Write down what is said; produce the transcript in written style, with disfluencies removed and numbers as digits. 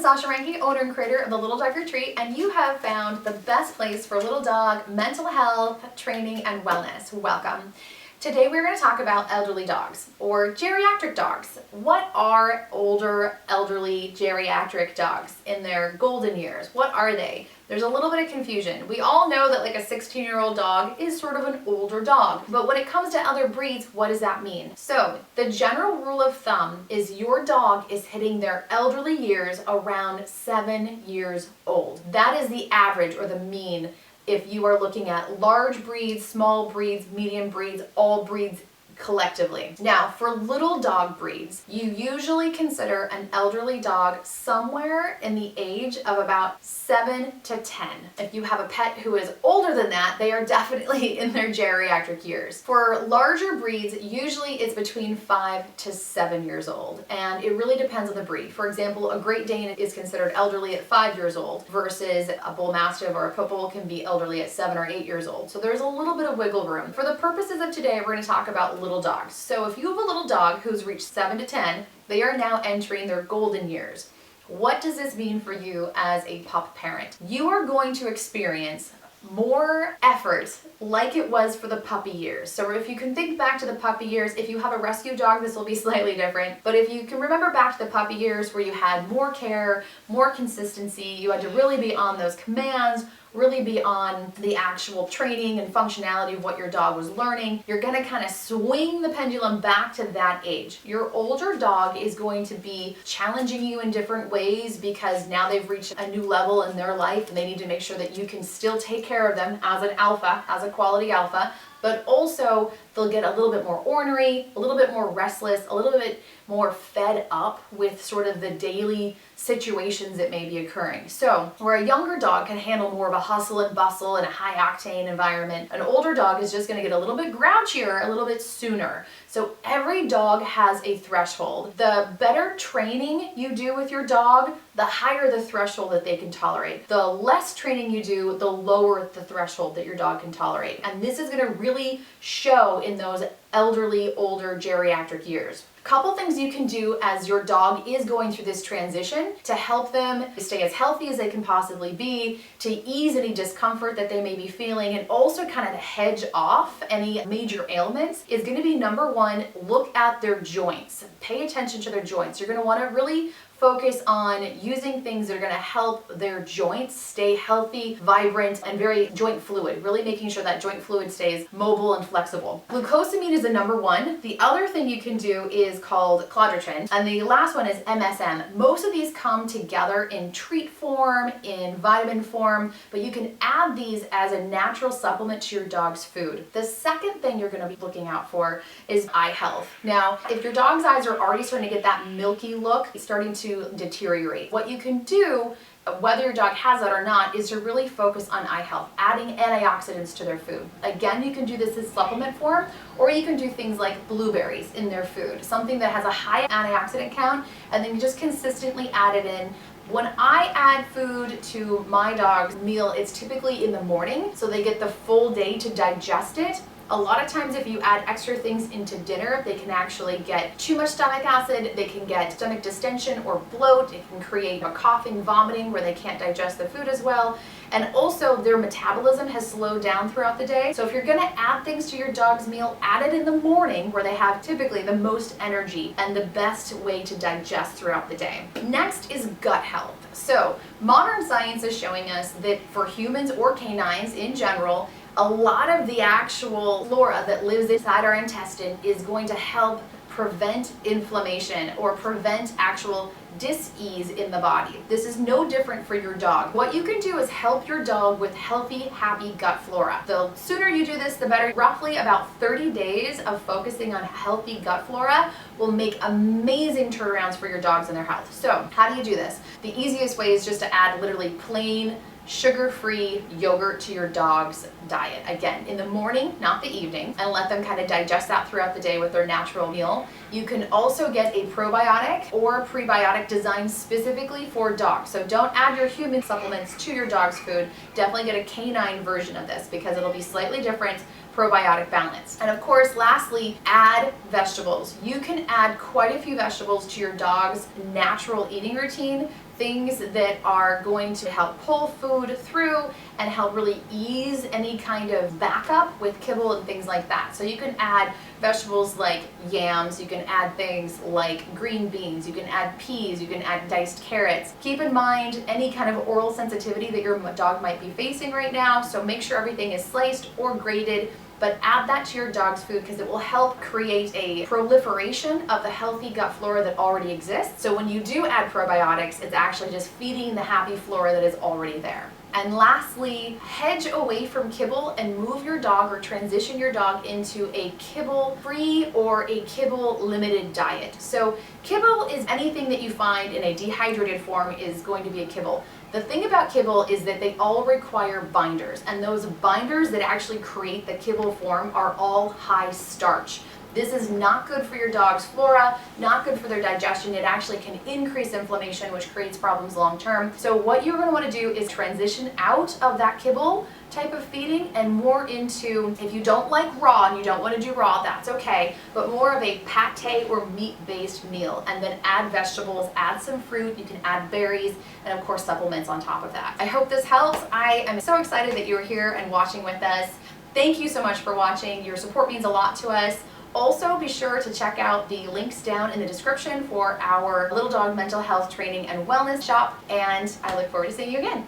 Sasha, owner and creator of the Little Dog Retreat, and you have found the best place for little dog mental health, training, and wellness. Welcome. Today we're going to talk about elderly dogs, or geriatric dogs. What are older, elderly, geriatric dogs in their golden years? What are they? There's a little bit of confusion. We all know that like a 16-year-old dog is sort of an older dog, but when it comes to other breeds, what does that mean? So the general rule of thumb is your dog is hitting their elderly years around 7 years old. That is the average or the mean if you are looking at large breeds, small breeds, medium breeds, all breeds collectively. Now, for little dog breeds, you usually consider an elderly dog somewhere in the age of about 7 to 10. If you have a pet who is older than that, they are definitely in their geriatric years. For larger breeds, usually it's between 5 to 7 years old, and it really depends on the breed. For example, a Great Dane is considered elderly at 5 years old versus a Bull Mastiff or a Pit Bull can be elderly at 7 or 8 years old. So there's a little bit of wiggle room. For the purposes of today, we're going to talk about little dogs. So if you have a little dog who's reached 7 to 10, they are now entering their golden years. What does this mean for you as a pup parent? You are going to experience more effort like it was for the puppy years. So if you can think back to the puppy years, if you have a rescue dog, this will be slightly different. But if you can remember back to the puppy years where you had more care, more consistency, you had to really be on those commands, really be on the actual training and functionality of what your dog was learning, you're going to kind of swing the pendulum back to that age. Your older dog is going to be challenging you in different ways because now they've reached a new level in their life and they need to make sure that you can still take care of them as an alpha, as a quality alpha, but also they'll get a little bit more ornery, a little bit more restless, a little bit more fed up with sort of the daily situations that may be occurring. So where a younger dog can handle more of a hustle and bustle and a high octane environment, an older dog is just going to get a little bit grouchier a little bit sooner. So every dog has a threshold. The better training you do with your dog, the higher the threshold that they can tolerate. The less training you do, the lower the threshold that your dog can tolerate. And this is going to really show in those elderly, older, geriatric years. A couple things you can do as your dog is going through this transition to help them stay as healthy as they can possibly be, to ease any discomfort that they may be feeling, and also kind of hedge off any major ailments is going to be number one, look at their joints. Pay attention to their joints. You're going to want to really focus on using things that are going to help their joints stay healthy, vibrant, and very joint fluid, really making sure that joint fluid stays mobile and flexible. Glucosamine is the number one. The other thing you can do is called clodrogen, and the last one is MSM. Most of these come together in treat form, in vitamin form, but you can add these as a natural supplement to your dog's food. The second thing you're going to be looking out for is eye health. Now, if your dog's eyes are already starting to get that milky look, starting to deteriorate, what you can do, whether your dog has that or not, is to really focus on eye health, adding antioxidants to their food. Again, you can do this in supplement form, or you can do things like blueberries in their food, something that has a high antioxidant count, and then you just consistently add it in. When I add food to my dog's meal, it's typically in the morning, so they get the full day to digest it. A lot of times if you add extra things into dinner, they can actually get too much stomach acid, they can get stomach distension or bloat, it can create a coughing, vomiting where they can't digest the food as well. And also their metabolism has slowed down throughout the day. So if you're gonna add things to your dog's meal, add it in the morning where they have typically the most energy and the best way to digest throughout the day. Next is gut health. So modern science is showing us that for humans or canines in general, a lot of the actual flora that lives inside our intestine is going to help prevent inflammation or prevent actual dis-ease in the body. This is no different for your dog. What you can do is help your dog with healthy, happy gut flora. The sooner you do this, the better. Roughly about 30 days of focusing on healthy gut flora will make amazing turnarounds for your dogs and their health. So how do you do this? The easiest way is just to add literally plain sugar-free yogurt to your dog's diet. Again, in the morning, not the evening, and let them kind of digest that throughout the day with their natural meal. You can also get a probiotic or a prebiotic designed specifically for dogs. So don't add your human supplements to your dog's food. Definitely get a canine version of this because it'll be slightly different probiotic balance. And of course, lastly, add vegetables. You can add quite a few vegetables to your dog's natural eating routine things that are going to help pull food through and help really ease any kind of backup with kibble and things like that. So you can add vegetables like yams, you can add things like green beans, you can add peas, you can add diced carrots. Keep in mind any kind of oral sensitivity that your dog might be facing right now, so make sure everything is sliced or grated, but add that to your dog's food because it will help create a proliferation of the healthy gut flora that already exists. So when you do add probiotics, it's actually just feeding the happy flora that is already there. And lastly, hedge away from kibble and move your dog or transition your dog into a kibble-free or a kibble-limited diet. So kibble is anything that you find in a dehydrated form is going to be a kibble. The thing about kibble is that they all require binders, and those binders that actually create the kibble form are all high starch. This is not good for your dog's flora, not good for their digestion. It actually can increase inflammation, which creates problems long term. So what you're going to want to do is transition out of that kibble type of feeding and more into, if you don't like raw and you don't want to do raw, that's okay, but more of a pate or meat-based meal, and then add vegetables, add some fruit, you can add berries, and of course supplements on top of that. I hope this helps. I am so excited that you're here and watching with us. Thank you so much for watching. Your support means a lot to us. Also, be sure to check out the links down in the description for our Little Dog Mental Health Training and Wellness shop, and I look forward to seeing you again.